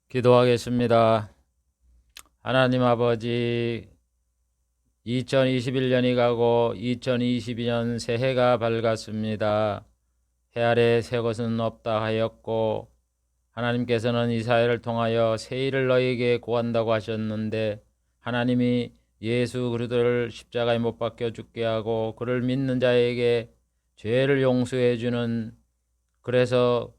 기도하겠습니다. 하나님 아버지, 2021년이 가고 2022년 새해가 밝았습니다. 해 아래 새 것은 없다 하였고, 하나님께서는 이사야를 통하여 새 일을 너희에게 구한다고 하셨는데, 하나님이 예수 그리스도를 십자가에 못 박혀 죽게 하고 그를 믿는 자에게 죄를 용서해 주는, 그래서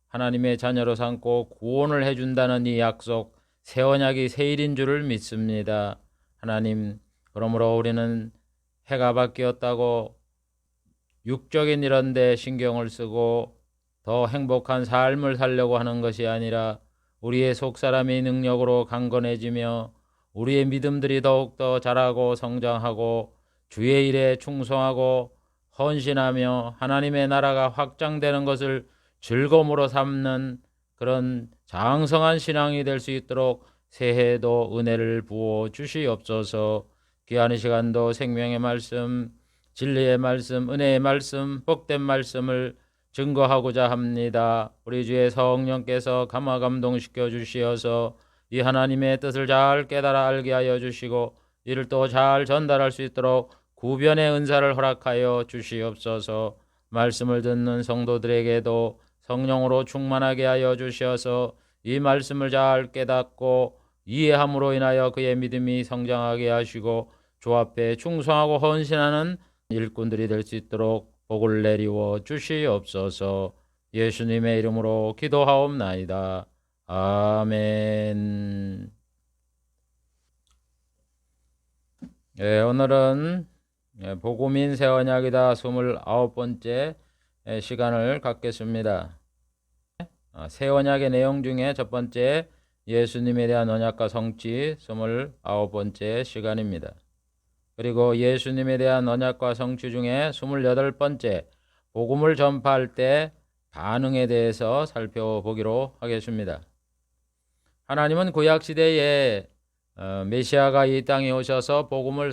하나님의 자녀로 삼고 구원을 해준다는 이 약속, 새 언약이 새 일인 줄을 믿습니다. 하나님, 그러므로 우리는 해가 바뀌었다고 육적인 이런 데 신경을 쓰고 더 행복한 삶을 살려고 하는 것이 아니라, 우리의 속사람의 능력으로 강건해지며 우리의 믿음들이 더욱더 자라고 성장하고 주의 일에 충성하고 헌신하며 하나님의 나라가 확장되는 것을 즐거움으로 삼는 그런 장성한 신앙이 될 수 있도록 새해에도 은혜를 부어 주시옵소서. 귀한 이 시간도 생명의 말씀, 진리의 말씀, 은혜의 말씀, 복된 말씀을 증거하고자 합니다. 우리 주의 성령께서 감화 감동시켜 주시어서 이 하나님의 뜻을 잘 깨달아 알게 하여 주시고 이를 또 잘 전달할 수 있도록 구변의 은사를 허락하여 주시옵소서. 말씀을 듣는 성도들에게도 성령으로 충만하게 하여 주셔서 이 말씀을 잘 깨닫고 이해함으로 인하여 그의 믿음이 성장하게 하시고 주 앞에 충성하고 헌신하는 일꾼들이 될 수 있도록 복을 내리워 주시옵소서. 예수님의 이름으로 기도하옵나이다. 아멘. 오늘은 복음인 새 언약이다 29번째 시간을 갖겠습니다. 새 언약의 내용 중에 첫 번째, 예수님에 대한 언약과 성취 29번째 시간입니다. 그리고 예수님에 대한 언약과 성취 중에 28번째, 복음을 전파할 때 반응에 대해서 살펴보기로 하겠습니다. 하나님은 구약시대에 메시아가 이 땅에 오셔서 복음을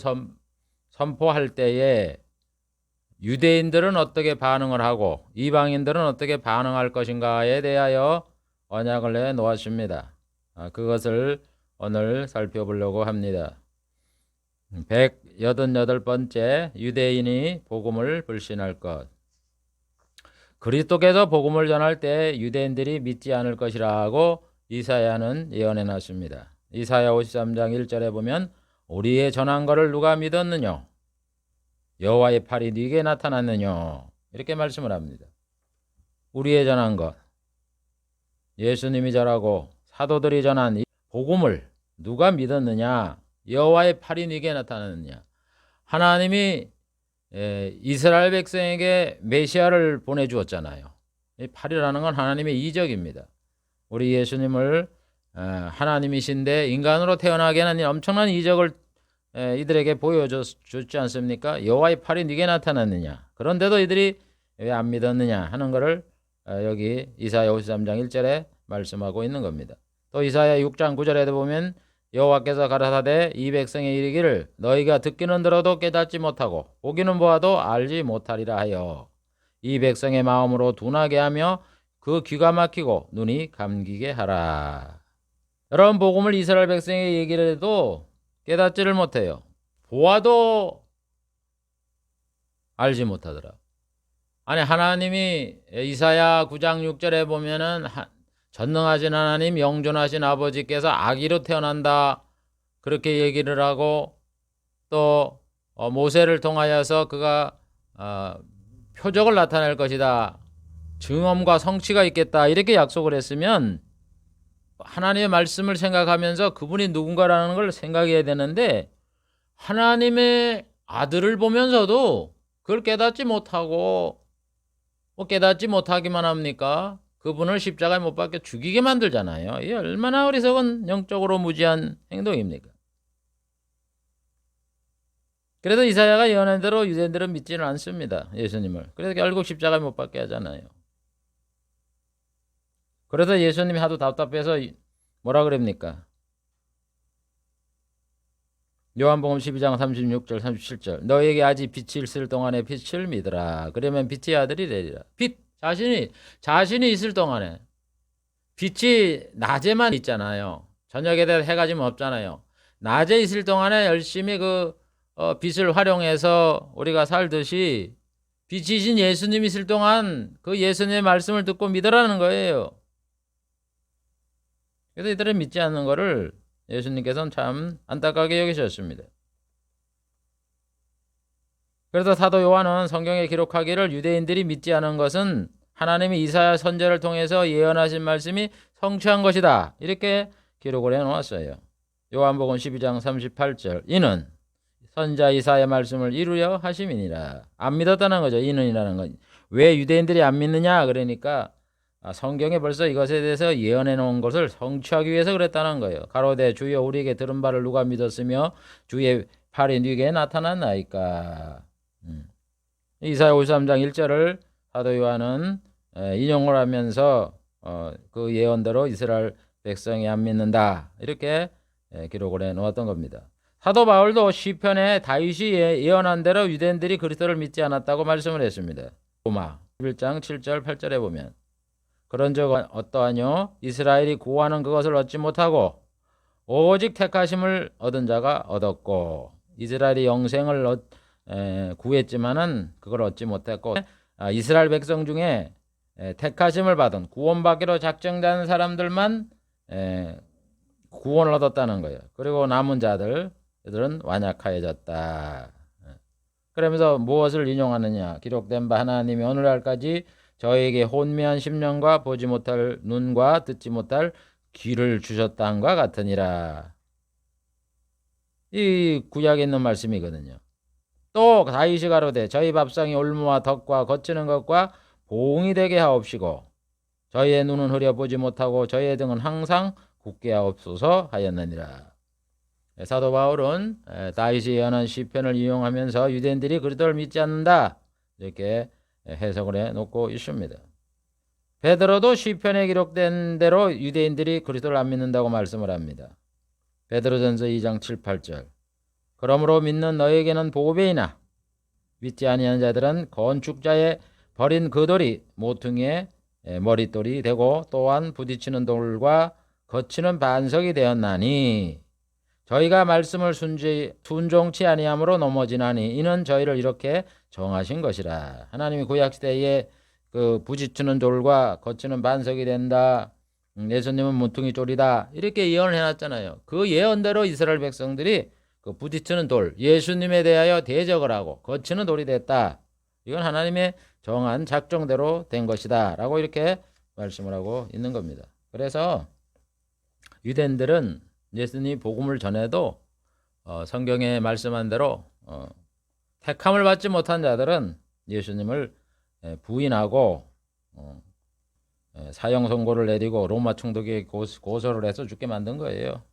선포할 때에 유대인들은 어떻게 반응을 하고 이방인들은 어떻게 반응할 것인가에 대하여 언약을 내놓았습니다. 그것을 오늘 살펴보려고 합니다. 188번째, 유대인이 복음을 불신할 것. 그리스도께서 복음을 전할 때 유대인들이 믿지 않을 것이라고 이사야는 예언해 놨습니다. 이사야 53장 1절에 보면 우리의 전한 것을 누가 믿었느냐? 여호와의 팔이 네게 나타났느냐? 이렇게 말씀을 합니다. 우리의 전한 것, 예수님이 전하고 사도들이 전한 이 복음을 누가 믿었느냐? 여호와의 팔이 네게 나타났느냐? 하나님이 이스라엘 백성에게 메시아를 보내주었잖아요. 이 팔이라는 건 하나님의 이적입니다. 우리 예수님을 하나님이신데 인간으로 태어나게 하는 엄청난 이적을 이들에게 보여줬지 않습니까? 여호와의 팔이 네게 나타났느냐? 그런데도 이들이 왜 안 믿었느냐 하는 것을 여기 이사야 53장 1절에 말씀하고 있는 겁니다. 또 이사야 6장 9절에도 보면 여호와께서 가라사대 이 백성에 이르기를 너희가 듣기는 들어도 깨닫지 못하고 보기는 보아도 알지 못하리라 하여 이 백성의 마음으로 둔하게 하며 그 귀가 막히고 눈이 감기게 하라. 여러분, 복음을 이스라엘 백성에게 얘기를 해도 깨닫지를 못해요. 보아도 알지 못하더라. 아니, 하나님이 이사야 9장 6절에 보면은 전능하신 하나님, 영존하신 아버지께서 아기로 태어난다 그렇게 얘기를 하고, 또 모세를 통하여서 그가 표적을 나타낼 것이다, 증언과 성취가 있겠다 이렇게 약속을 했으면 하나님의 말씀을 생각하면서 그분이 누군가라는 걸 생각해야 되는데, 하나님의 아들을 보면서도 그걸 깨닫지 못하고 깨닫지 못하기만 합니까? 그분을 십자가에 못 박혀 죽이게 만들잖아요. 이 얼마나 어리석은 영적으로 무지한 행동입니까? 그래도 이사야가 예언한 대로 유대인들은 믿지는 않습니다. 예수님을. 그래서 결국 십자가에 못 박게 하잖아요. 그래서 예수님이 하도 답답해서 뭐라 그럽니까? 요한복음 12장 36절 37절 너에게 아직 빛이 있을 동안에 빛을 믿으라. 그러면 빛의 아들이 되리라. 빛, 자신이 있을 동안에, 빛이 낮에만 있잖아요. 저녁에 대해 해가 지면 없잖아요. 낮에 있을 동안에 열심히 빛을 활용해서 우리가 살듯이 빛이신 예수님 있을 동안 그 예수님의 말씀을 듣고 믿으라는 거예요. 그래서 이들은 믿지 않는 거를 예수님께서는 참 안타깝게 여기셨습니다. 그래서 사도 요한은 성경에 기록하기를 유대인들이 믿지 않은 것은 하나님이 이사야 선지자를 통해서 예언하신 말씀이 성취한 것이다. 이렇게 기록을 해놓았어요. 요한복음 12장 38절 이는 선지자 이사야의 말씀을 이루려 하심이니라. 안 믿었다는 거죠. 이는이라는 건. 왜 유대인들이 안 믿느냐? 그러니까 성경에 벌써 이것에 대해서 예언해 놓은 것을 성취하기 위해서 그랬다는 거예요. 가로되 주여 우리에게 들은 바를 누가 믿었으며 주의 팔이 네게 나타났나이까. 이사야 53장 1절을 사도 요한은 인용을 하면서 그 예언대로 이스라엘 백성이 안 믿는다. 이렇게 기록을 해 놓았던 겁니다. 사도 바울도 시편에 다윗이 예언한 대로 유대인들이 그리스도를 믿지 않았다고 말씀을 했습니다. 로마 11장 7절 8절에 보면 그런 적 어떠하뇨? 이스라엘이 구하는 그것을 얻지 못하고 오직 택하심을 얻은 자가 얻었고 이스라엘이 영생을 구했지만은 그걸 얻지 못했고 이스라엘 백성 중에 택하심을 받은 구원받기로 작정된 사람들만 구원을 얻었다는 거예요. 그리고 남은 자들은 완약하여졌다. 그러면서 무엇을 인용하느냐? 기록된 바 하나님이 오늘날까지 저에게 혼미한 심령과 보지 못할 눈과 듣지 못할 귀를 주셨다함과 같으니라. 이 구약에 있는 말씀이거든요. 또 다윗이 가로되 저희 밥상이 올무와 덕과 거치는 것과 보응이 되게 하옵시고 저희의 눈은 흐려 보지 못하고 저희의 등은 항상 굳게 하옵소서 하였느니라. 사도 바울은 다윗이 예언한 시편을 이용하면서 유대인들이 그리스도를 믿지 않는다 이렇게 해석을 해놓고 있습니다. 베드로도 시편에 기록된 대로 유대인들이 그리스도를 안 믿는다고 말씀을 합니다. 베드로전서 2장 7, 8절 그러므로 믿는 너에게는 보배이나 믿지 아니하는 자들은 건축자의 버린 그 돌이 모퉁이의 머릿돌이 되고 또한 부딪히는 돌과 거치는 반석이 되었나니 저희가 말씀을 순종치 아니함으로 넘어지나니 이는 저희를 이렇게 정하신 것이라. 하나님이 구약시대에 그 부딪히는 돌과 거치는 반석이 된다. 예수님은 모퉁이 돌이다. 이렇게 예언을 해놨잖아요. 그 예언대로 이스라엘 백성들이 그 부딪히는 돌, 예수님에 대하여 대적을 하고 거치는 돌이 됐다. 이건 하나님의 정한 작정대로 된 것이다. 라고 이렇게 말씀을 하고 있는 겁니다. 그래서 유대인들은 예수님이 복음을 전해도 성경에 말씀한 대로 택함을 받지 못한 자들은 예수님을 부인하고 사형 선고를 내리고 로마 총독에게 고소를 해서 죽게 만든 거예요.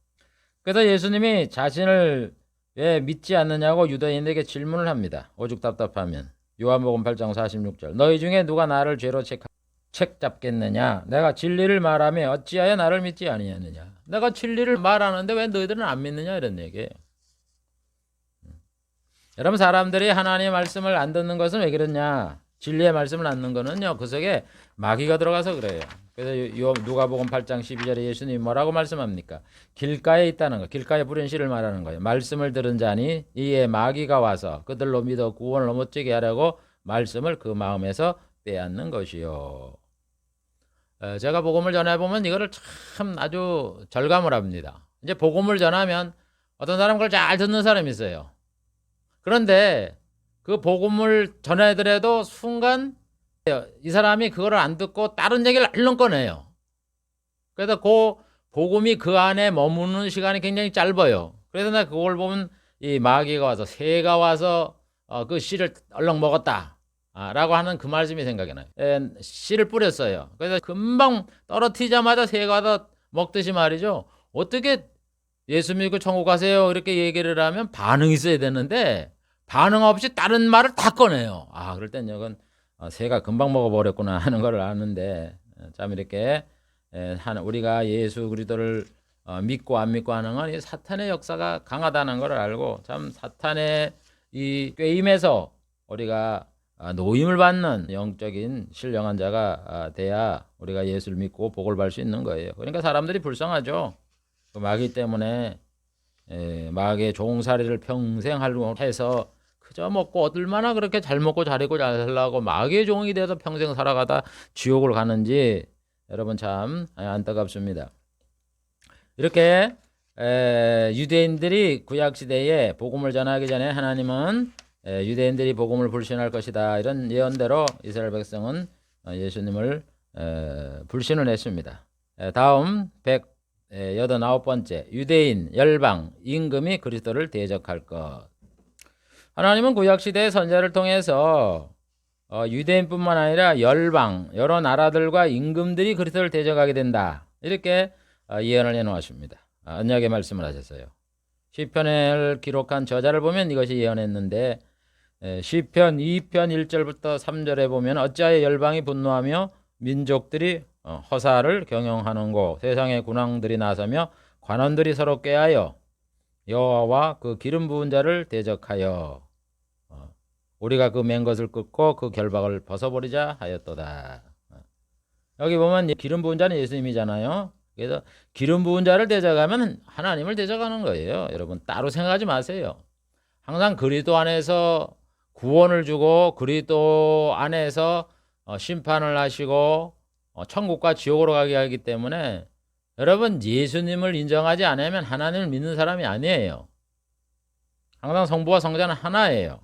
그래서 예수님이 자신을 왜 믿지 않느냐고 유대인에게 질문을 합니다. 오죽 답답하면. 요한복음 8장 46절 너희 중에 누가 나를 죄로 책잡겠느냐? 내가 진리를 말하며 어찌하여 나를 믿지 아니하느냐? 내가 진리를 말하는데 왜 너희들은 안 믿느냐? 이런 얘기예요. 여러분 사람들이 하나님의 말씀을 안 듣는 것은 왜 그러냐? 진리의 말씀을 안 듣는 거는요. 그 속에 마귀가 들어가서 그래요. 그래서 누가복음 8장 12절에 예수님이 뭐라고 말씀합니까? 길가에 있다는 거. 길가에 부린 씨를 말하는 거예요. 말씀을 들은 자니 이에 마귀가 와서 그들로 믿어 구원을 못지게 하려고 말씀을 그 마음에서 빼앗는 것이요. 제가 복음을 전해보면 이거를 참 아주 절감을 합니다. 이제 복음을 전하면 어떤 사람은 그걸 잘 듣는 사람이 있어요. 그런데 그 복음을 전해더라도 순간 이 사람이 그거를 안 듣고 다른 얘기를 얼른 꺼내요. 그래서 그 복음이 그 안에 머무는 시간이 굉장히 짧아요. 그래서 나 그걸 보면 이 마귀가 와서 새가 와서 그 씨를 얼른 먹었다. 라고 하는 그 말씀이 생각이 나요. 씨를 뿌렸어요. 그래서 금방 떨어뜨리자마자 새가 와서 먹듯이 말이죠. 어떻게 예수 믿고 천국 가세요 이렇게 얘기를 하면 반응이 있어야 되는데 반응 없이 다른 말을 다 꺼내요. 그럴 땐 이건 새가 금방 먹어버렸구나 하는 걸 아는데 참 이렇게 우리가 예수 그리스도를 믿고 안 믿고 하는 건 이 사탄의 역사가 강하다는 걸 알고 참 사탄의 이 꾀임에서 우리가 노임을 받는 영적인 신령한 자가 돼야 우리가 예수를 믿고 복을 받을 수 있는 거예요. 그러니까 사람들이 불쌍하죠. 그 마귀 때문에 마귀의 종살이를 평생 하려고 해서 그저 먹고 얼마나 그렇게 잘 먹고 잘 입고 잘 살라고 마귀의 종이 돼서 평생 살아가다 지옥을 가는지 여러분 참 안타깝습니다. 이렇게 유대인들이 구약시대에 복음을 전하기 전에 하나님은 유대인들이 복음을 불신할 것이다 이런 예언대로 이스라엘 백성은 예수님을 불신을 했습니다. 다음 189번째 유대인, 열방, 임금이 그리스도를 대적할 것. 하나님은 구약시대의 선지자를 통해서 유대인뿐만 아니라 열방, 여러 나라들과 임금들이 그리스도를 대적하게 된다 이렇게 예언을 해놓았습니다. 언약의 말씀을 하셨어요. 시편을 기록한 저자를 보면 이것이 예언했는데 시편 2편 1절부터 3절에 보면 어찌하여 열방이 분노하며 민족들이 허사를 경영하는고 세상의 군왕들이 나서며 관원들이 서로 꾀하여 여호와와 그 기름 부은 자를 대적하여 우리가 그 맨 것을 끊고 그 결박을 벗어버리자 하였도다. 여기 보면 기름 부은 자는 예수님이잖아요. 그래서 기름 부은 자를 대적하면 하나님을 대적하는 거예요. 여러분 따로 생각하지 마세요. 항상 그리스도 안에서 구원을 주고 그리스도 안에서 심판을 하시고 천국과 지옥으로 가게 하기 때문에 여러분 예수님을 인정하지 않으면 하나님을 믿는 사람이 아니에요. 항상 성부와 성자는 하나예요.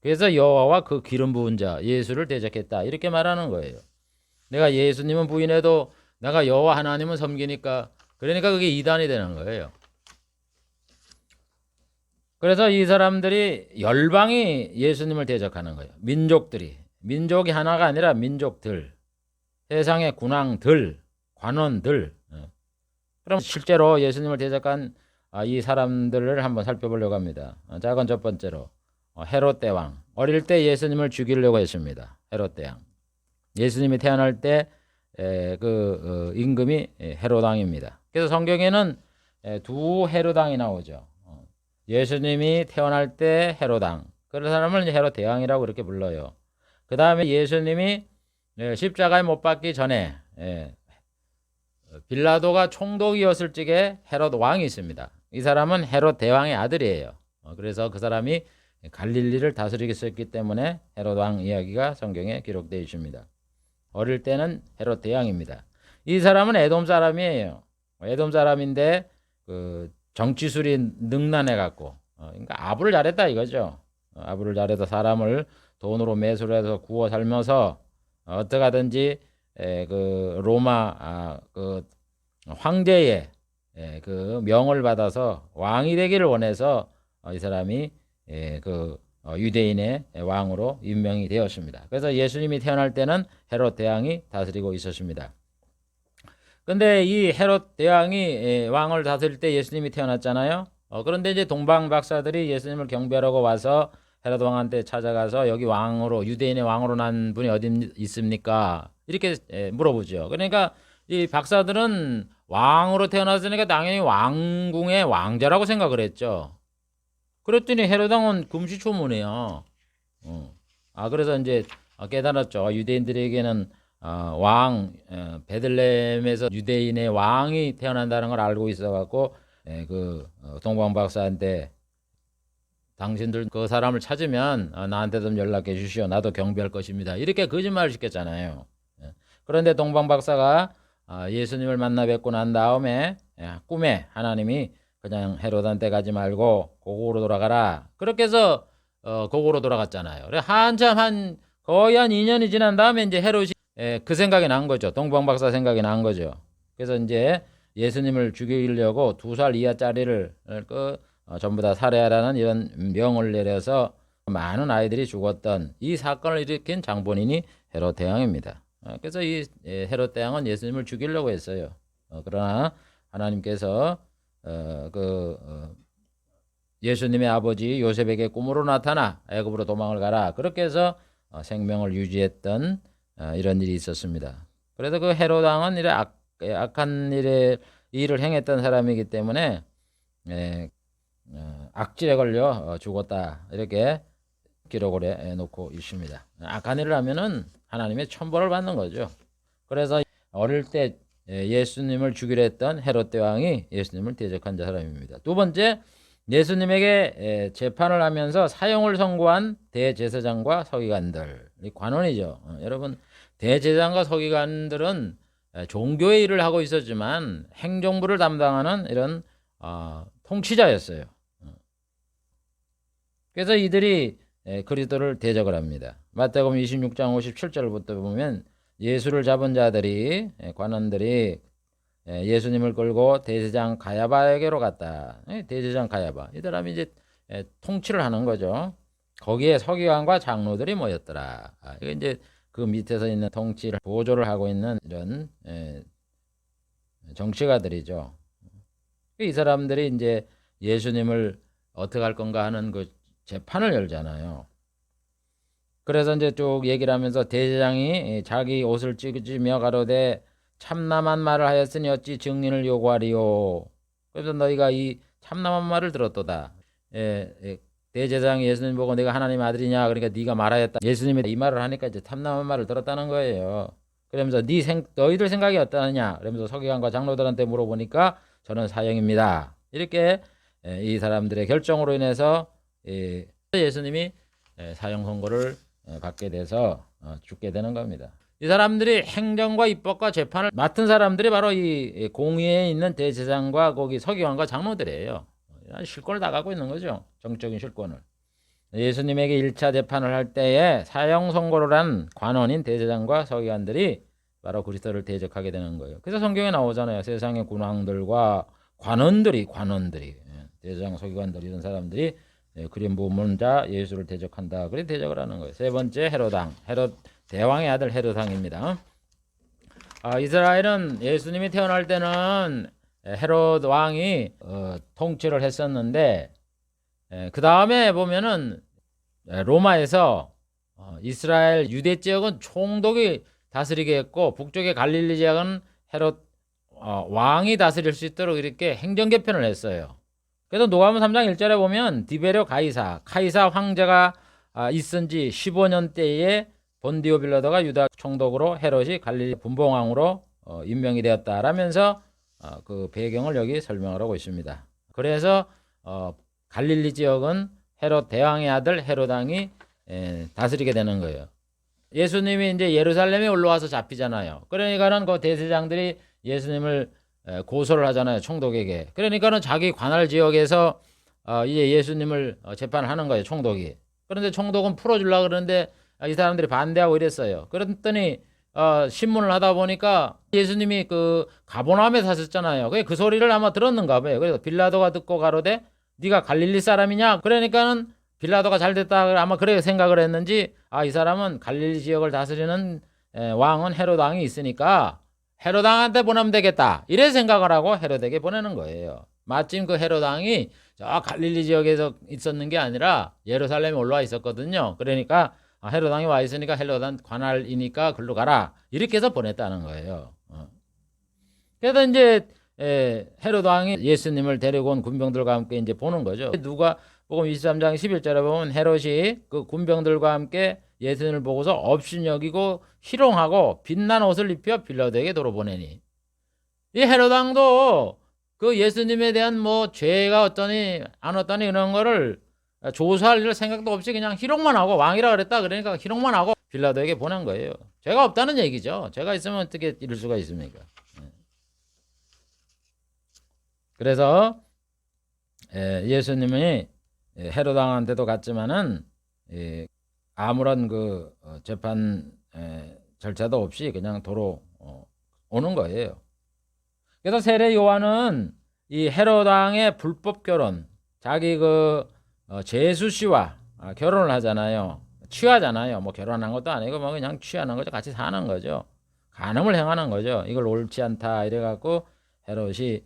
그래서 여호와와 그 기름 부은 자 예수를 대적했다 이렇게 말하는 거예요. 내가 예수님은 부인해도 내가 여호와 하나님은 섬기니까 그러니까 그게 이단이 되는 거예요. 그래서 이 사람들이 열방이 예수님을 대적하는 거예요. 민족이 하나가 아니라 민족들, 세상의 군왕들, 관원들. 그럼 실제로 예수님을 대적한 이 사람들을 한번 살펴보려고 합니다. 자, 그건 첫 번째로 헤롯 대왕. 어릴 때 예수님을 죽이려고 했습니다. 헤롯 대왕. 예수님이 태어날 때 임금이 헤롯 왕입니다. 그래서 성경에는 두 헤롯 왕이 나오죠. 예수님이 태어날 때 헤롯 왕. 그런 사람을 이제 헤롯 대왕이라고 이렇게 불러요. 그 다음에 예수님이 십자가에 못 박기 전에 빌라도가 총독이었을 적에 헤롯 왕이 있습니다. 이 사람은 헤롯 대왕의 아들이에요. 그래서 그 사람이 갈릴리를 다스리고 있었기 때문에 헤롯 왕 이야기가 성경에 기록되어 있습니다. 어릴 때는 헤롯 대왕입니다. 이 사람은 에돔 사람이에요. 에돔 사람인데 그 정치술이 능란해 갖고 그러니까 아부를 잘했다 이거죠. 아부를 잘해서 사람을 돈으로 매수해서 구워 살면서 어떻게 하든지 그 로마 그 황제의 그 명을 받아서 왕이 되기를 원해서 이 사람이 그 유대인의 왕으로 임명이 되었습니다. 그래서 예수님이 태어날 때는 헤롯 대왕이 다스리고 있었습니다. 근데 이 헤롯 대왕이 왕을 다스릴 때 예수님이 태어났잖아요. 그런데 이제 동방 박사들이 예수님을 경배하러 와서 헤롯 왕한테 찾아가서 여기 왕으로 유대인의 왕으로 난 분이 어디 있습니까? 이렇게 물어보죠. 그러니까 이 박사들은 왕으로 태어났으니까 당연히 왕궁의 왕자라고 생각을 했죠. 그랬더니 헤롯 왕은 금시초문이에요. 그래서 이제 깨달았죠. 유대인들에게는 베들레헴에서 유대인의 왕이 태어난다는 걸 알고 있어갖고 그 동방 박사한테 당신들 그 사람을 찾으면 나한테 좀 연락해 주시오. 나도 경배할 것입니다. 이렇게 거짓말을 시켰잖아요. 그런데 동방 박사가 예수님을 만나 뵙고 난 다음에 꿈에 하나님이 그냥 헤롯한테 가지 말고 고국으로 돌아가라. 그렇게 해서 고국으로 돌아갔잖아요. 한참 거의 한 2년이 지난 다음에 이제 헤롯이 그 생각이 난 거죠. 동방 박사 생각이 난 거죠. 그래서 이제 예수님을 죽이려고 2살 이하짜리를 전부 다 살해하라는 이런 명을 내려서 많은 아이들이 죽었던 이 사건을 일으킨 장본인이 헤롯 대왕입니다. 그래서 이 헤롯 대왕은 예수님을 죽이려고 했어요. 그러나 하나님께서 예수님의 아버지 요셉에게 꿈으로 나타나 애굽으로 도망을 가라. 그렇게 해서 생명을 유지했던 이런 일이 있었습니다. 그래서 그 헤롯 왕은 이런 악한 일을 행했던 사람이기 때문에 악질에 걸려 죽었다. 이렇게 기록을 해 놓고 있습니다. 악한 일을 하면은 하나님의 천벌을 받는 거죠. 그래서 어릴 때 예수님을 죽이려 했던 헤롯 대왕이 예수님을 대적한 사람입니다. 두 번째, 예수님에게 재판을 하면서 사형을 선고한 대제사장과 서기관들, 관원이죠. 여러분, 대제사장과 서기관들은 종교의 일을 하고 있었지만 행정부를 담당하는 이런 통치자였어요. 그래서 이들이 그리스도를 대적을 합니다. 마태복음 26장 57절부터 보면 예수를 잡은 자들이 관원들이 예수님을 끌고 대제사장 가야바에게로 갔다. 대제사장 가야바. 이 사람이 이제 통치를 하는 거죠. 거기에 서기관과 장로들이 모였더라. 이게 이제 그 밑에서 있는 통치를 보조를 하고 있는 이런 정치가들이죠. 이 사람들이 이제 예수님을 어떻게 할 건가 하는 그 재판을 열잖아요. 그래서 이제 쭉 얘기를 하면서 대제사장이 자기 옷을 찢으며 가로되 참남한 말을 하였으니 어찌 증인을 요구하리요. 그래서 너희가 이 참남한 말을 들었도다. 대제사장이 예수님 보고 내가 하나님의 아들이냐, 그러니까 네가 말하였다. 예수님이 이 말을 하니까 이제 참남한 말을 들었다는 거예요. 그러면서 너희들 생각이 어떠느냐, 그러면서 서기관과 장로들한테 물어보니까 저는 사형입니다. 이렇게 이 사람들의 결정으로 인해서 예수님이 사형 선고를 받게 돼서 죽게 되는 겁니다. 이 사람들이 행정과 입법과 재판을 맡은 사람들이 바로 이 공의에 있는 대제사장과 거기 서기관과 장로들이에요. 실권을 다 갖고 있는 거죠. 정적인 실권을. 예수님에게 1차 재판을 할 때에 사형 선고를 한 관원인 대제사장과 서기관들이 바로 그리스도를 대적하게 되는 거예요. 그래서 성경에 나오잖아요. 세상의 군왕들과 관원들이 대제사장, 서기관들 이런 사람들이 그림 부문자 예수를 대적한다. 그래 대적을 하는 거예요. 세 번째 헤롯 대왕의 아들 헤롯왕입니다. 이스라엘은 예수님이 태어날 때는 헤롯 왕이 통치를 했었는데 그 다음에 보면은 로마에서 이스라엘 유대 지역은 총독이 다스리게 했고 북쪽의 갈릴리 지역은 헤롯 왕이 다스릴 수 있도록 이렇게 행정 개편을 했어요. 그래서 누가복음 3장 1절에 보면 디베르 카이사 황제가 있은 지 15년 때에 본디오 빌라도가 유다 총독으로 헤롯이 갈릴리 분봉왕으로 임명이 되었다라면서 그 배경을 여기 설명을 하고 있습니다. 그래서 갈릴리 지역은 헤롯 대왕의 아들 헤롯왕이 다스리게 되는 거예요. 예수님이 이제 예루살렘에 올라와서 잡히잖아요. 그러니까는 그 대제사장들이 예수님을 고소를 하잖아요. 총독에게. 그러니까는 자기 관할 지역에서 이제 예수님을 재판을 하는 거예요. 총독이. 그런데 총독은 풀어주려고 그러는데 이 사람들이 반대하고 이랬어요. 그랬더니 신문을 하다 보니까 예수님이 그 가버나움에 사셨잖아요. 그 소리를 아마 들었는가 봐요. 그래서 빌라도가 듣고 가로되 네가 갈릴리 사람이냐? 그러니까는 빌라도가 잘 됐다 아마 그렇게 생각을 했는지 이 사람은 갈릴리 지역을 다스리는 왕은 헤롯 왕이 있으니까 헤롯 왕한테 보내면 되겠다. 이래 생각을 하고 헤롯에게 보내는 거예요. 마침 그 헤롯 왕이 저 갈릴리 지역에서 있었는 게 아니라 예루살렘에 올라와 있었거든요. 그러니까 헤롯 왕이 와 있으니까 헤롯 왕 관할이니까 글로 가라. 이렇게 해서 보냈다는 거예요. 그래서 이제 헤롯 왕이 예수님을 데리고 온 군병들과 함께 이제 보는 거죠. 누가복음 23장 11절에 보면 헤롯이 그 군병들과 함께 예수님을 보고서 업신여기고 희롱하고 빛난 옷을 입혀 빌라도에게 돌아보내니, 이 헤롯 왕도 그 예수님에 대한 뭐 죄가 어떠니 안 어떠니 이런 거를 조사할 생각도 없이 그냥 희롱만 하고, 왕이라 그랬다 그러니까 희롱만 하고 빌라도에게 보낸 거예요. 죄가 없다는 얘기죠. 죄가 있으면 어떻게 이럴 수가 있습니까? 그래서 예수님이 헤롯 왕한테도 갔지만은 아무런 그 재판 절차도 없이 그냥 도로 오는 거예요. 그래서 세례 요한은 이 헤롯 왕의 불법 결혼, 자기 그 제수 씨와 결혼을 하잖아요. 취하잖아요. 뭐 결혼한 것도 아니고 뭐 그냥 취하는 거죠. 같이 사는 거죠. 간음을 행하는 거죠. 이걸 옳지 않다 이래갖고 헤롯이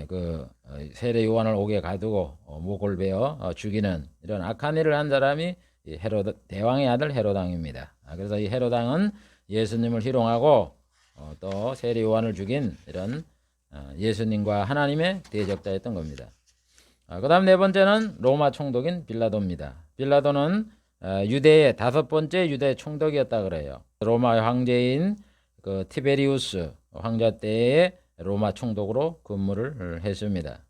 그 세례 요한을 옥에 가두고 목을 베어 죽이는 이런 악한 일을 한 사람이 헤롯 대왕의 아들 헤롯 왕입니다. 그래서 이 헤롯 왕은 예수님을 희롱하고 또 세례 요한을 죽인 이런 예수님과 하나님의 대적자였던 겁니다. 그 다음 네 번째는 로마 총독인 빌라도입니다. 빌라도는 유대의 5번째 유대 총독이었다 그래요. 로마 황제인 그 티베리우스 황제 때의 로마 총독으로 근무를 했습니다.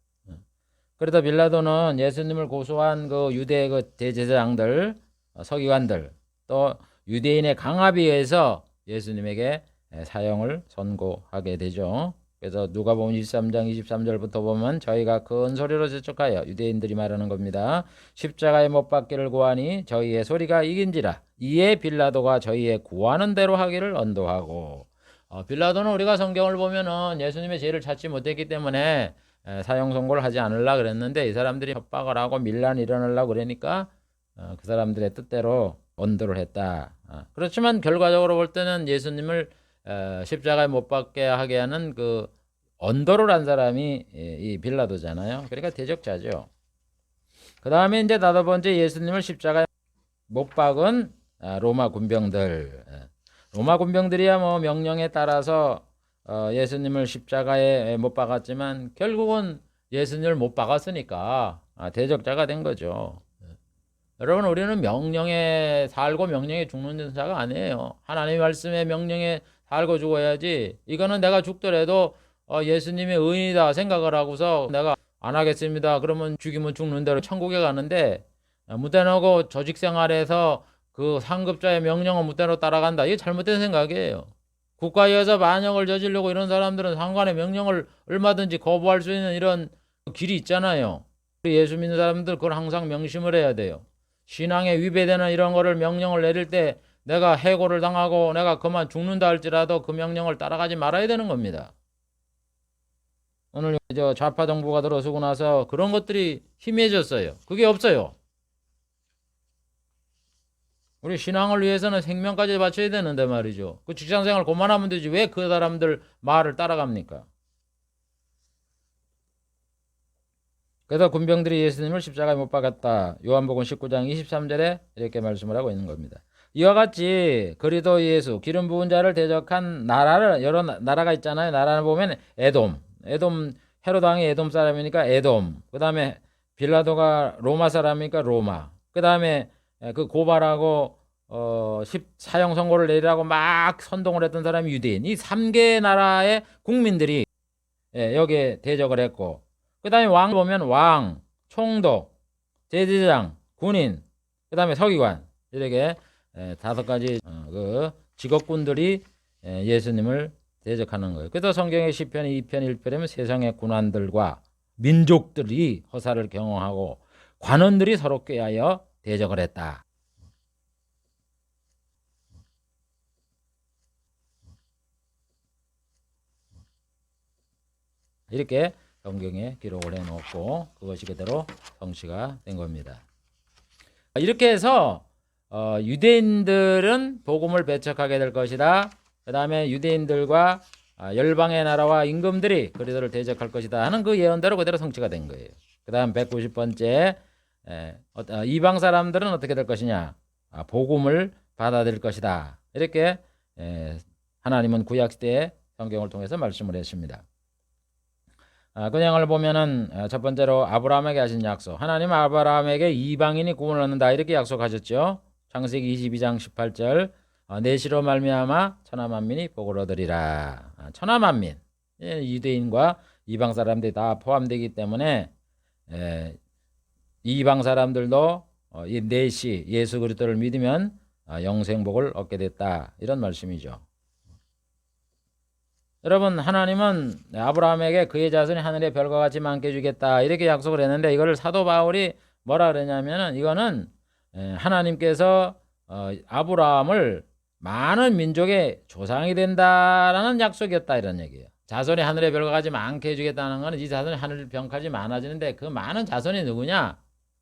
그래도 빌라도는 예수님을 고소한 그 유대 그 대제사장들, 서기관들, 또 유대인의 강압에 의해서 예수님에게 사형을 선고하게 되죠. 그래서 누가복음 23장 23절부터 보면 저희가 큰 소리로 재촉하여 유대인들이 말하는 겁니다. 십자가에 못 박기를 구하니 저희의 소리가 이긴지라. 이에 빌라도가 저희의 구하는 대로 하기를 언도하고. 빌라도는 우리가 성경을 보면은 예수님의 죄를 찾지 못했기 때문에 사형 선고를 하지 않으려고 그랬는데 이 사람들이 협박을 하고 밀란이 일어나려고 그러니까 그 사람들의 뜻대로 언도를 했다. 그렇지만 결과적으로 볼 때는 예수님을 십자가에 못 박게 하게 하는 그 언도를 한 사람이 이 빌라도잖아요. 그러니까 대적자죠. 그 다음에 이제 5번째 예수님을 십자가에 못 박은 로마 군병들. 로마 군병들이야 뭐 명령에 따라서 예수님을 십자가에 못 박았지만 결국은 예수님을 못 박았으니까 대적자가 된 거죠. 여러분, 우리는 명령에 살고 명령에 죽는 자가 아니에요. 하나님의 말씀에 명령에 살고 죽어야지. 이거는 내가 죽더라도 예수님의 의인이다 생각을 하고서 내가 안 하겠습니다. 그러면 죽이면 죽는 대로 천국에 가는데 무대하고 조직 생활에서 그 상급자의 명령을 무대로 따라간다. 이게 잘못된 생각이에요. 국가에서 반역을 저지르고 이런 사람들은 상관의 명령을 얼마든지 거부할 수 있는 이런 길이 있잖아요. 예수 믿는 사람들 그걸 항상 명심을 해야 돼요. 신앙에 위배되는 이런 거를 명령을 내릴 때 내가 해고를 당하고 내가 그만 죽는다 할지라도 그 명령을 따라가지 말아야 되는 겁니다. 오늘 저 좌파 정부가 들어서고 나서 그런 것들이 희미해졌어요. 그게 없어요. 우리 신앙을 위해서는 생명까지 바쳐야 되는데 말이죠. 그 직장생활 그만하면 되지 왜 그 사람들 말을 따라갑니까? 그래서 군병들이 예수님을 십자가에 못 박았다. 요한복음 19장 23절에 이렇게 말씀을 하고 있는 겁니다. 이와 같이 그리스도 예수 기름 부은 자를 대적한 나라를 여러 나라가 있잖아요. 나라를 보면 에돔 헤롯 왕이 에돔 사람이니까 에돔. 그다음에 빌라도가 로마 사람이니까 로마. 그다음에 그 고발하고 사형 선고를 내리라고 막 선동을 했던 사람이 유대인. 이 3개 나라의 국민들이 여기에 대적을 했고, 그 다음에 왕 보면 왕, 총독, 제사장, 군인, 그 다음에 서기관, 이렇게 5가지 그 직업군들이 예수님을 대적하는 거예요. 그래서 성경의 시편 2편 1편에는 세상의 군관들과 민족들이 허사를 경영하고 관원들이 서로 꾀하여 대적을 했다. 이렇게 성경에 기록을 해놓고 그것이 그대로 성취가 된 겁니다. 이렇게 해서 유대인들은 복음을 배척하게 될 것이다. 그 다음에 유대인들과 열방의 나라와 임금들이 그리스도를 대적할 것이다 하는 그 예언대로 그대로 성취가 된 거예요. 그 다음 190번째 이방 사람들은 어떻게 될 것이냐. 복음을 받아들일 것이다. 이렇게 하나님은 구약시대의 성경을 통해서 말씀을 했습니다. 그 내용을 보면은 첫 번째로 아브라함에게 하신 약속. 하나님은 아브라함에게 이방인이 구원을 얻는다 이렇게 약속하셨죠. 창세기 22장 18절 내시로 말미암아 천하 만민이 복을 얻으리라. 천하 만민 유대인과 이방 사람들이 다 포함되기 때문에 이방 사람들도 이 내시 예수 그리스도를 믿으면 영생복을 얻게 됐다 이런 말씀이죠. 여러분, 하나님은 아브라함에게 그의 자손이 하늘의 별과 같이 많게 주겠다 이렇게 약속을 했는데 이거를 사도 바울이 뭐라 그러냐면은 이거는 하나님께서 아브라함을 많은 민족의 조상이 된다라는 약속이었다 이런 얘기예요. 자손이 하늘의 별과 같이 많게 해주겠다는 것은 이 자손이 하늘 병까지 많아지는데 그 많은 자손이 누구냐?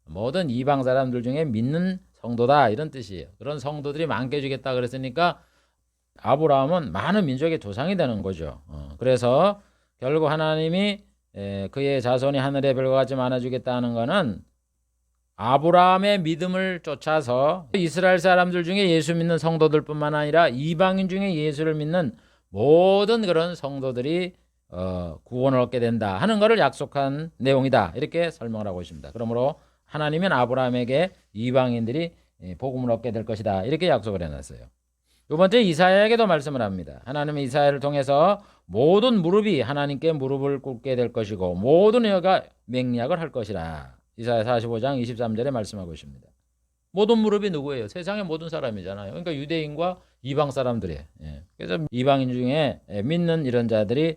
모든 이방 사람들 중에 믿는 성도다 이런 뜻이에요. 그런 성도들이 많게 해주겠다 그랬으니까 아브라함은 많은 민족의 조상이 되는 거죠. 그래서 결국 하나님이 그의 자손이 하늘의 별과 같이 많아지겠다는 것은 아브라함의 믿음을 쫓아서 이스라엘 사람들 중에 예수 믿는 성도들뿐만 아니라 이방인 중에 예수를 믿는 모든 그런 성도들이 구원을 얻게 된다 하는 것을 약속한 내용이다 이렇게 설명을 하고 있습니다. 그러므로 하나님은 아브라함에게 이방인들이 복음을 얻게 될 것이다. 이렇게 약속을 해놨어요. 두 번째 이사야에게도 말씀을 합니다. 하나님은 이사야를 통해서 모든 무릎이 하나님께 무릎을 꿇게 될 것이고 모든 혀가 맹약을 할 것이라. 이사야 45장 23절에 말씀하고 있습니다. 모든 무릎이 누구예요? 세상의 모든 사람이잖아요. 그러니까 유대인과 이방 사람들이에요. 그래서 이방인 중에 믿는 이런 자들이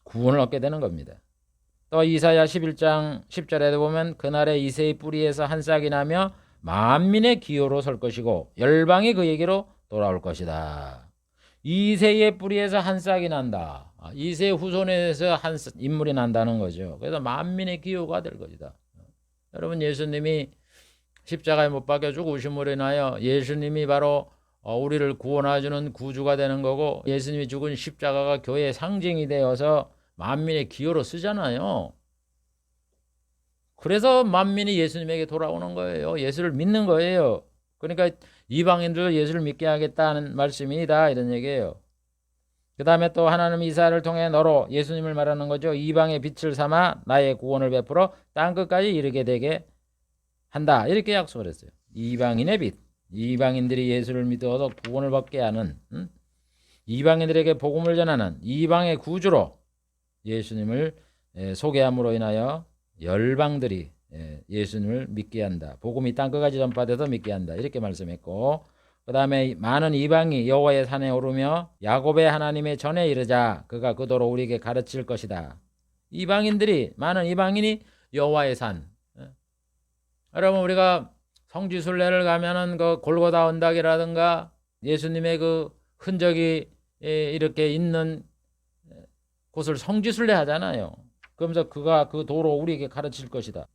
구원을 얻게 되는 겁니다. 또 이사야 11장 10절에도 보면 그날에 이새의 뿌리에서 한 싹이 나며 만민의 기호로 설 것이고 열방이 그에게로 돌아올 것이다. 이새의 뿌리에서 한 싹이 난다. 이새 후손에서 한 인물이 난다는 거죠. 그래서 만민의 기호가 될 것이다. 여러분, 예수님이 십자가에 못 박혀 죽으심으로 인하여 예수님이 바로 우리를 구원해주는 구주가 되는 거고, 예수님이 죽은 십자가가 교회의 상징이 되어서 만민의 기호로 쓰잖아요. 그래서 만민이 예수님에게 돌아오는 거예요. 예수를 믿는 거예요. 그러니까 이방인들도 예수를 믿게 하겠다는 말씀이다, 이런 얘기예요. 그 다음에 또 하나님 이사야를 통해 너로, 예수님을 말하는 거죠. 이방의 빛을 삼아 나의 구원을 베풀어 땅끝까지 이르게 되게 한다, 이렇게 약속을 했어요. 이방인의 빛, 이방인들이 예수를 믿어서 구원을 받게 하는, 이방인들에게 복음을 전하는 이방의 구주로 예수님을 소개함으로 인하여 열방들이 예수님을 믿게 한다. 복음이 땅끝까지 전파돼서 믿게 한다. 이렇게 말씀했고, 그 다음에 많은 이방이 여호와의 산에 오르며 야곱의 하나님의 전에 이르자 그가 그도로 우리에게 가르칠 것이다. 이방인들이, 많은 이방인이 여호와의 산. 여러분, 우리가 성지순례를 가면은 그 골고다 언덕이라든가 예수님의 그 흔적이 이렇게 있는 곳을 성지순례 하잖아요. 그러면서 그가 그 도로 우리에게 가르칠 것이다.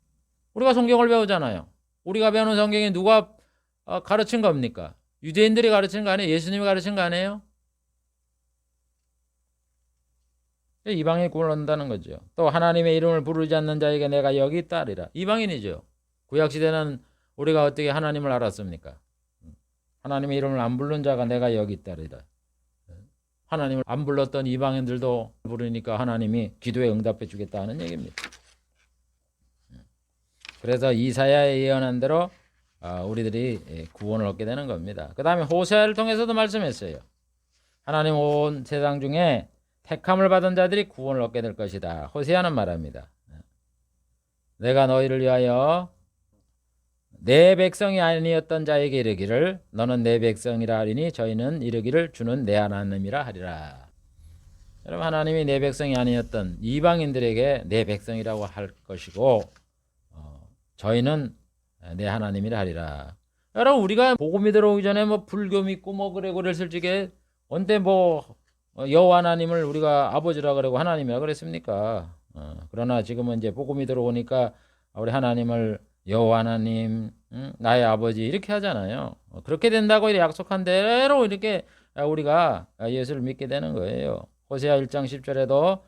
우리가 성경을 배우잖아요. 우리가 배우는 성경이 누가 가르친 겁니까? 유대인들이 가르친 거 아니에요? 예수님이 가르친 거 아니에요? 이방인이 구원을 얻는다는 거죠. 또 하나님의 이름을 부르지 않는 자에게 내가 여기 있다 하리라. 이방인이죠. 구약시대는 우리가 어떻게 하나님을 알았습니까? 하나님의 이름을 안 부른 자가 내가 여기 있다 하리라. 하나님을 안 불렀던 이방인들도 부르니까 하나님이 기도에 응답해 주겠다 하는 얘기입니다. 그래서 이사야에 예언한 대로 우리들이 구원을 얻게 되는 겁니다. 그 다음에 호세아를 통해서도 말씀했어요. 하나님 온 세상 중에 택함을 받은 자들이 구원을 얻게 될 것이다. 호세아는 말합니다. 내가 너희를 위하여 내 백성이 아니었던 자에게 이르기를 너는 내 백성이라 하리니 저희는 이르기를 주는 내 하나님이라 하리라. 여러분, 하나님이 내 백성이 아니었던 이방인들에게 내 백성이라고 할 것이고 저희는 내 하나님이라 하리라. 여러분, 우리가 복음이 들어오기 전에 뭐 불교 믿고 뭐 그랬을 적에 언제 뭐 여호와 하나님을 우리가 아버지라 그러고 하나님이라 그랬습니까? 그러나 지금은 이제 복음이 들어오니까 우리 하나님을 여호와 하나님, 나의 아버지 이렇게 하잖아요. 그렇게 된다고 이렇게 약속한 대로 이렇게 우리가 예수를 믿게 되는 거예요. 호세아 1장 10절에도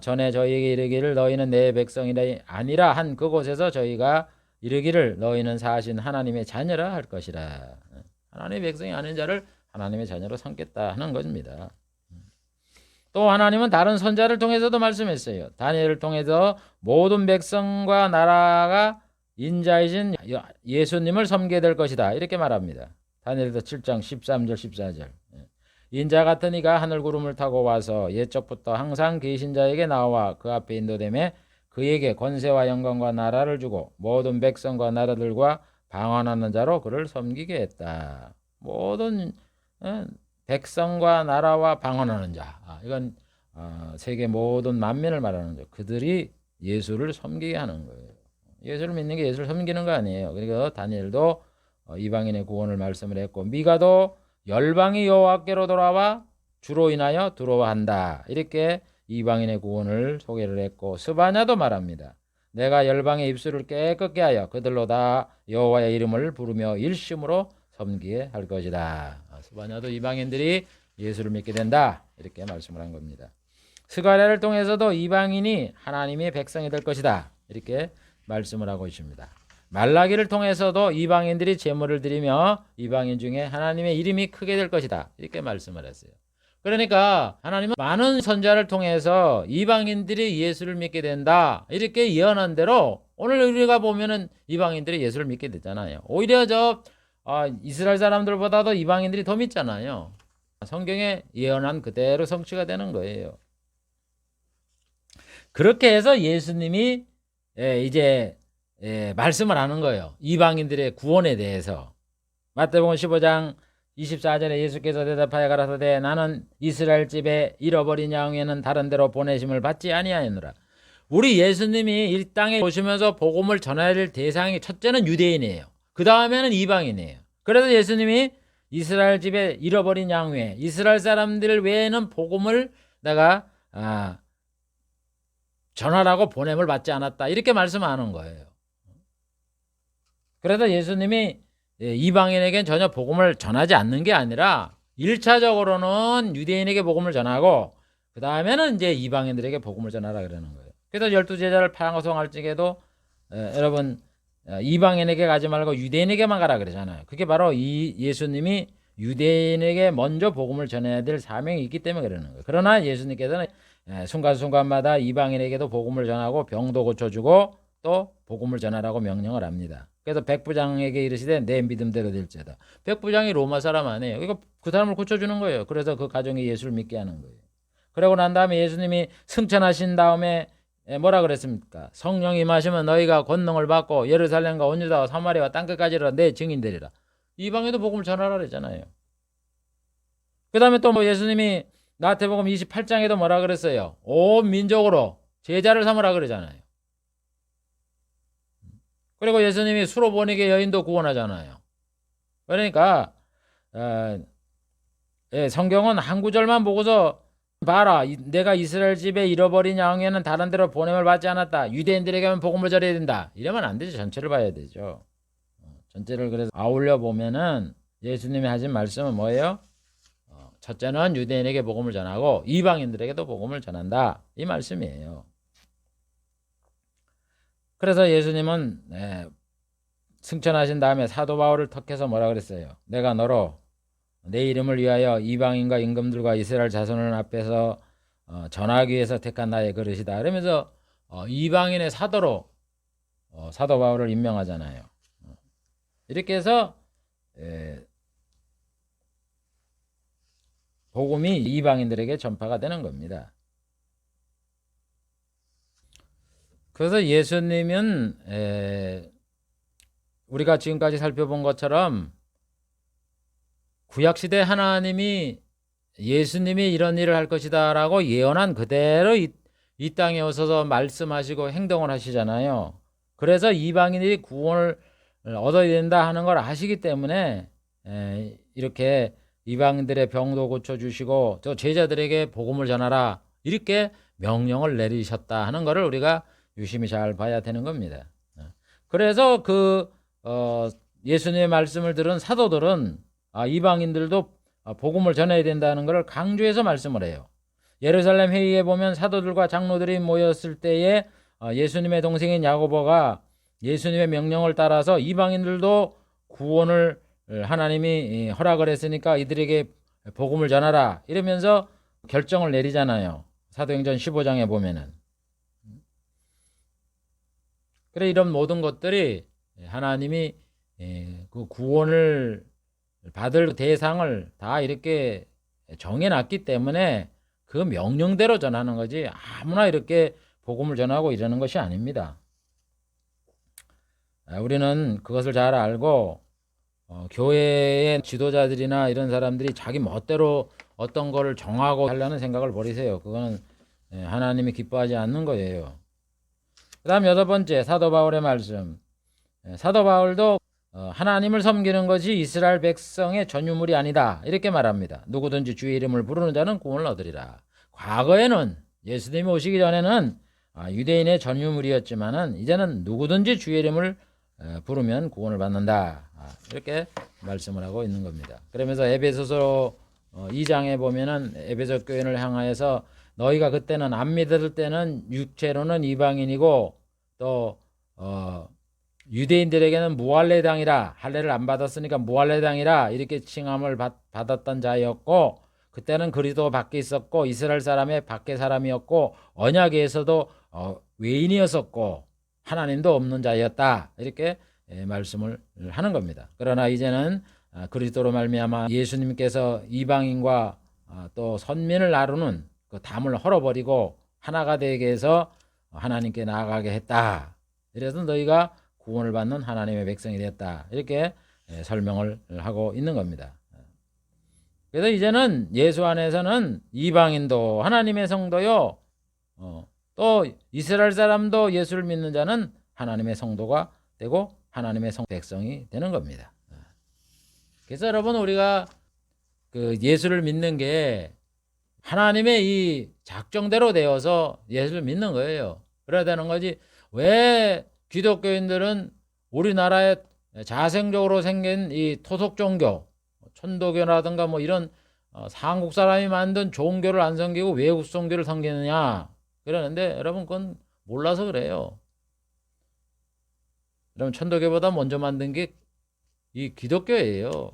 전에 저희에게 이르기를 너희는 내 백성이 아니라 한 그곳에서 저희가 이르기를 너희는 사신 하나님의 자녀라 할 것이라. 하나님의 백성이 아닌 자를 하나님의 자녀로 삼겠다 하는 것입니다. 또 하나님은 다른 선자를 통해서도 말씀했어요. 다니엘을 통해서 모든 백성과 나라가 인자이신 예수님을 섬기게 될 것이다, 이렇게 말합니다. 다니엘서 7장 13절 14절. 인자 같은 이가 하늘 구름을 타고 와서 옛적부터 항상 계신 자에게 나와 그 앞에 인도되매 그에게 권세와 영광과 나라를 주고 모든 백성과 나라들과 방언하는 자로 그를 섬기게 했다. 모든 백성과 나라와 방언하는 자, 이건 세계 모든 만민을 말하는 자, 그들이 예수를 섬기게 하는 거예요. 예수를 믿는 게 예수를 섬기는 거 아니에요. 그러니까 다니엘도 이방인의 구원을 말씀을 했고, 미가도 열방이 여호와께로 돌아와 주로 인하여 두려워한다, 이렇게 이방인의 구원을 소개를 했고, 스바냐도 말합니다. 내가 열방의 입술을 깨끗게 하여 그들로 다 여호와의 이름을 부르며 일심으로 섬기게 할 것이다. 스바냐도 이방인들이 예수를 믿게 된다, 이렇게 말씀을 한 겁니다. 스가랴를 통해서도 이방인이 하나님의 백성이 될 것이다, 이렇게 말씀을 하고 있습니다. 말라기를 통해서도 이방인들이 제물을 드리며 이방인 중에 하나님의 이름이 크게 될 것이다, 이렇게 말씀을 했어요. 그러니까 하나님은 많은 선자를 통해서 이방인들이 예수를 믿게 된다, 이렇게 예언한 대로 오늘 우리가 보면은 이방인들이 예수를 믿게 되잖아요. 오히려 이스라엘 사람들보다도 이방인들이 더 믿잖아요. 성경에 예언한 그대로 성취가 되는 거예요. 그렇게 해서 예수님이 이제 말씀을 하는 거예요. 이방인들의 구원에 대해서. 마태복음 15장 24절에 예수께서 대답하여 가라사대 나는 이스라엘 집에 잃어버린 양에는 다른 데로 보내심을 받지 아니하였노라. 우리 예수님이 이 땅에 오시면서 복음을 전해야 될 대상이 첫째는 유대인이에요. 그 다음에는 이방인이에요. 그래서 예수님이 이스라엘 집에 잃어버린 양 외에 이스라엘 사람들 외에는 복음을 내가 전하라고 보냄을 받지 않았다. 이렇게 말씀하는 거예요. 그래서 예수님이 이방인에게는 전혀 복음을 전하지 않는 게 아니라 1차적으로는 유대인에게 복음을 전하고 그 다음에는 이제 이방인들에게 복음을 전하라 그러는 거예요. 그래서 12제자를 파송할 적에도 여러분 이방인에게 가지 말고 유대인에게만 가라 그러잖아요. 그게 바로 이 예수님이 유대인에게 먼저 복음을 전해야 될 사명이 있기 때문에 그러는 거예요. 그러나 예수님께서는 순간순간마다 이방인에게도 복음을 전하고 병도 고쳐주고 또 복음을 전하라고 명령을 합니다. 그래서 백부장에게 이르시되 내 믿음대로 될지어다. 백부장이 로마 사람 아니에요. 이거 그 사람을 고쳐주는 거예요. 그래서 그 가정이 예수를 믿게 하는 거예요. 그러고 난 다음에 예수님이 승천하신 다음에 뭐라 그랬습니까? 성령이 임하시면 너희가 권능을 받고 예루살렘과 온 유다와 사마리아와 땅끝까지라 내 증인되리라. 이방에도 복음을 전하라 그랬잖아요. 그 다음에 또 뭐 예수님이 마태복음 28장에도 뭐라 그랬어요? 온 민족으로 제자를 삼으라 그러잖아요. 그리고 예수님이 수로보니게 여인도 구원하잖아요. 그러니까 성경은 한 구절만 보고서 봐라 내가 이스라엘 집에 잃어버린 양에는 다른 데로 보냄을 받지 않았다. 유대인들에게만 복음을 전해야 된다. 이러면 안 되죠. 전체를 봐야 되죠. 전체를 그래서 아울러 보면은 예수님이 하신 말씀은 뭐예요? 첫째는 유대인에게 복음을 전하고 이방인들에게도 복음을 전한다. 이 말씀이에요. 그래서 예수님은 승천하신 다음에 사도 바울을 턱해서 뭐라 그랬어요? 내가 너로 내 이름을 위하여 이방인과 임금들과 이스라엘 자손을 앞에서 전하기 위해서 택한 나의 그릇이다. 그러면서 이방인의 사도로 사도 바울을 임명하잖아요. 이렇게 해서 복음이 이방인들에게 전파가 되는 겁니다. 그래서 예수님은 우리가 지금까지 살펴본 것처럼 구약시대 하나님이 예수님이 이런 일을 할 것이다 라고 예언한 그대로 이 땅에 오셔서 말씀하시고 행동을 하시잖아요. 그래서 이방인들이 구원을 얻어야 된다 하는 걸 아시기 때문에 이렇게 이방인들의 병도 고쳐주시고 또 제자들에게 복음을 전하라 이렇게 명령을 내리셨다 하는 것을 우리가 유심히 잘 봐야 되는 겁니다. 그래서 예수님의 말씀을 들은 사도들은 이방인들도 복음을 전해야 된다는 것을 강조해서 말씀을 해요. 예루살렘 회의에 보면 사도들과 장로들이 모였을 때에 예수님의 동생인 야고보가 예수님의 명령을 따라서 이방인들도 구원을 하나님이 허락을 했으니까 이들에게 복음을 전하라 이러면서 결정을 내리잖아요. 사도행전 15장에 보면은. 그래 이런 모든 것들이 하나님이 그 구원을 받을 대상을 다 이렇게 정해놨기 때문에 그 명령대로 전하는 거지 아무나 이렇게 복음을 전하고 이러는 것이 아닙니다. 우리는 그것을 잘 알고 교회의 지도자들이나 이런 사람들이 자기 멋대로 어떤 거를 정하고 하려는 생각을 버리세요. 그거는 하나님이 기뻐하지 않는 거예요. 그 다음 8번째 사도 바울의 말씀. 사도 바울도 하나님을 섬기는 것이 이스라엘 백성의 전유물이 아니다 이렇게 말합니다. 누구든지 주의 이름을 부르는 자는 구원을 얻으리라. 과거에는 예수님이 오시기 전에는 유대인의 전유물이었지만은 이제는 누구든지 주의 이름을 부르면 구원을 받는다 이렇게 말씀을 하고 있는 겁니다. 그러면서 에베소서 2장에 보면은 에베소 교인을 향하여서 너희가 그때는 안 믿을 때는 육체로는 이방인이고 또 유대인들에게는 무할례당이라 할례를 안 받았으니까 무할례당이라 이렇게 칭함을 받았던 자였고 그때는 그리스도 밖에 있었고 이스라엘 사람의 밖에 사람이었고 언약에서도 외인이었었고 하나님도 없는 자였다. 이렇게 말씀을 하는 겁니다. 그러나 이제는 그리스도로 말미암아 예수님께서 이방인과 또 선민을 나누는 그 담을 헐어버리고 하나가 되게 해서 하나님께 나아가게 했다. 이래서 너희가 구원을 받는 하나님의 백성이 되었다. 이렇게 설명을 하고 있는 겁니다. 그래서 이제는 예수 안에서는 이방인도 하나님의 성도요, 또 이스라엘 사람도 예수를 믿는 자는 하나님의 성도가 되고 하나님의 백성이 되는 겁니다. 그래서 여러분, 우리가 그 예수를 믿는 게 하나님의 이 작정대로 되어서 예수를 믿는 거예요. 그래야 되는 거지. 왜 기독교인들은 우리나라에 자생적으로 생긴 이 토속 종교, 천도교라든가 뭐 이런 한국 사람이 만든 종교를 안 섬기고 외국 종교를 섬기느냐 그러는데, 여러분 그건 몰라서 그래요. 여러분, 천도교보다 먼저 만든 게 이 기독교예요.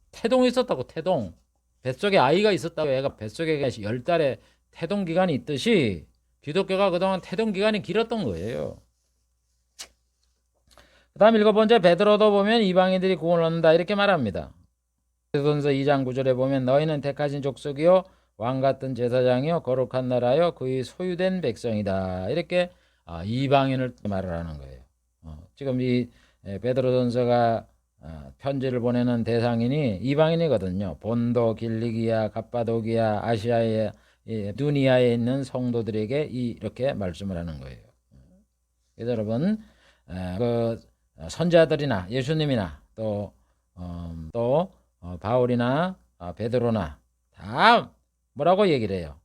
태동이 있었다고. 태동. 뱃속에 아이가 있었다고. 애가 뱃속에 10달의 태동 기간이 있듯이 기독교가 그동안 태동 기간이 길었던 거예요. 그 다음 7번째, 베드로도 보면 이방인들이 구원을 얻는다 이렇게 말합니다. 베드로전서 2장 9절에 보면 너희는 택하신 족속이요 왕같은 제사장이요 거룩한 나라요 그의 소유된 백성이다. 이렇게 이방인을 말을 하는 거예요. 지금 이 베드로전서가 편지를 보내는 대상인이 이방인이거든요. 본도, 길리기아, 갑바도기아, 아시아의 두니아에 있는 성도들에게 이렇게 말씀을 하는 거예요. 그래서 여러분, 그 선자들이나 예수님이나 또 바울이나 베드로나 다 뭐라고 얘기를 해요?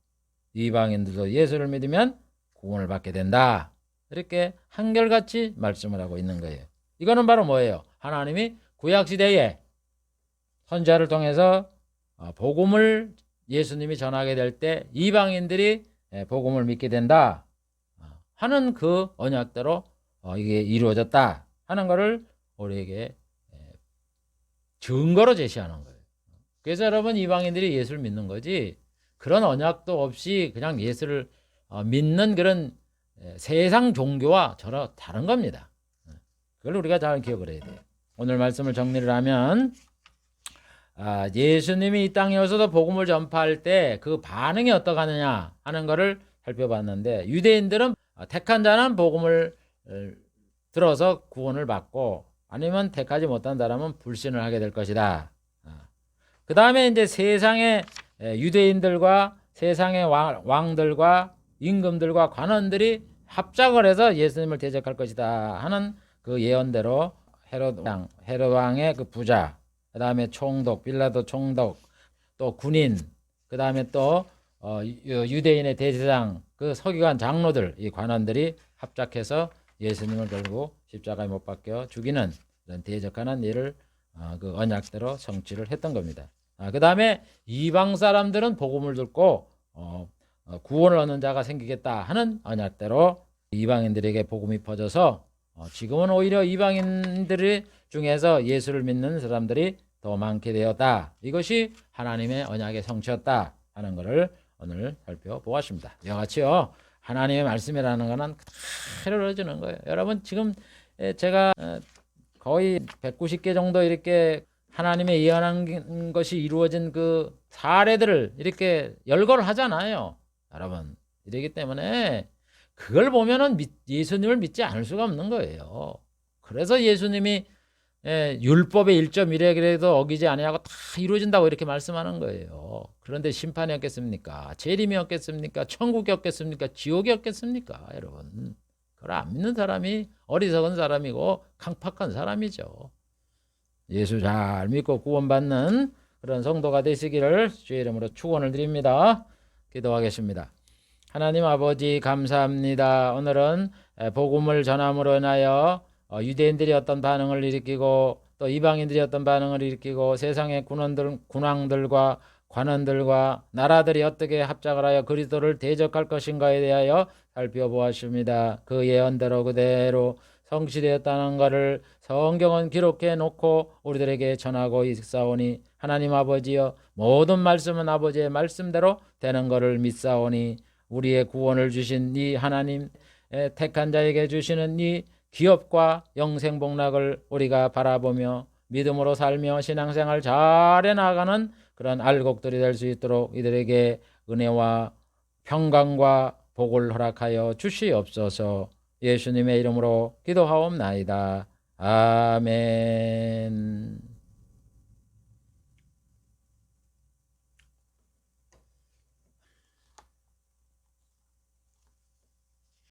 이방인들도 예수를 믿으면 구원을 받게 된다. 이렇게 한결같이 말씀을 하고 있는 거예요. 이거는 바로 뭐예요? 하나님이 구약시대에 선지자를 통해서 복음을 예수님이 전하게 될 때 이방인들이 복음을 믿게 된다 하는 그 언약대로 이게 이루어졌다 하는 것을 우리에게 증거로 제시하는 거예요. 그래서 여러분, 이방인들이 예수를 믿는 거지 그런 언약도 없이 그냥 예수를 믿는 그런 세상 종교와 전혀 다른 겁니다. 그걸 우리가 잘 기억을 해야 돼요. 오늘 말씀을 정리를 하면 예수님이 이 땅에 오셔서 복음을 전파할 때 그 반응이 어떠하느냐 하는 것을 살펴봤는데, 유대인들은 택한 자는 복음을 들어서 구원을 받고 아니면 택하지 못한 사람은 불신을 하게 될 것이다. 그 다음에 이제 세상의 유대인들과 세상의 왕들과 임금들과 관원들이 합작을 해서 예수님을 대적할 것이다 하는 그 예언대로 헤롯 왕의 그 부자, 그 다음에 총독, 빌라도 총독, 또 군인, 그 다음에 또 유대인의 대제사장, 그 서기관 장로들, 이 관원들이 합작해서 예수님을 결국 십자가에 못 박혀 죽이는 그런 대적하는 일을 그 언약대로 성취를 했던 겁니다. 그 다음에 이방 사람들은 복음을 듣고 구원을 얻는 자가 생기겠다 하는 언약대로 이방인들에게 복음이 퍼져서 지금은 오히려 이방인들 중에서 예수를 믿는 사람들이 더 많게 되었다. 이것이 하나님의 언약의 성취였다 하는 것을 오늘 살펴보았습니다. 이와 같이요, 하나님의 말씀이라는 것은 그대로 이루어지는 거예요. 여러분, 지금 제가 거의 190개 정도 이렇게 하나님의 예언한 것이 이루어진 그 사례들을 이렇게 열거를 하잖아요. 여러분, 이러기 때문에 그걸 보면은 예수님을 믿지 않을 수가 없는 거예요. 그래서 예수님이 율법의 1.1에 그래도 어기지 아니하고 다 이루어진다고 이렇게 말씀하는 거예요. 그런데 심판이 없겠습니까? 재림이 없겠습니까? 천국이 없겠습니까? 지옥이 없겠습니까? 여러분, 그걸 안 믿는 사람이 어리석은 사람이고 강팍한 사람이죠. 예수 잘 믿고 구원받는 그런 성도가 되시기를 주의 이름으로 축원을 드립니다. 기도하겠습니다. 하나님 아버지, 감사합니다. 오늘은 복음을 전함으로 인하여 유대인들이 어떤 반응을 일으키고 또 이방인들이 어떤 반응을 일으키고 세상의 군왕들과 관원들과 나라들이 어떻게 합작을 하여 그리스도를 대적할 것인가에 대하여 살펴보았습니다. 그 예언대로 그대로 성취되었다는 것을 성경은 기록해 놓고 우리들에게 전하고 있사오니, 하나님 아버지여, 모든 말씀은 아버지의 말씀대로 되는 것을 믿사오니 우리의 구원을 주신 이 하나님, 택한 자에게 주시는 이 기업과 영생복락을 우리가 바라보며 믿음으로 살며 신앙생활 잘해 나가는 그런 알곡들이 될 수 있도록 이들에게 은혜와 평강과 복을 허락하여 주시옵소서. 예수님의 이름으로 기도하옵나이다. 아멘.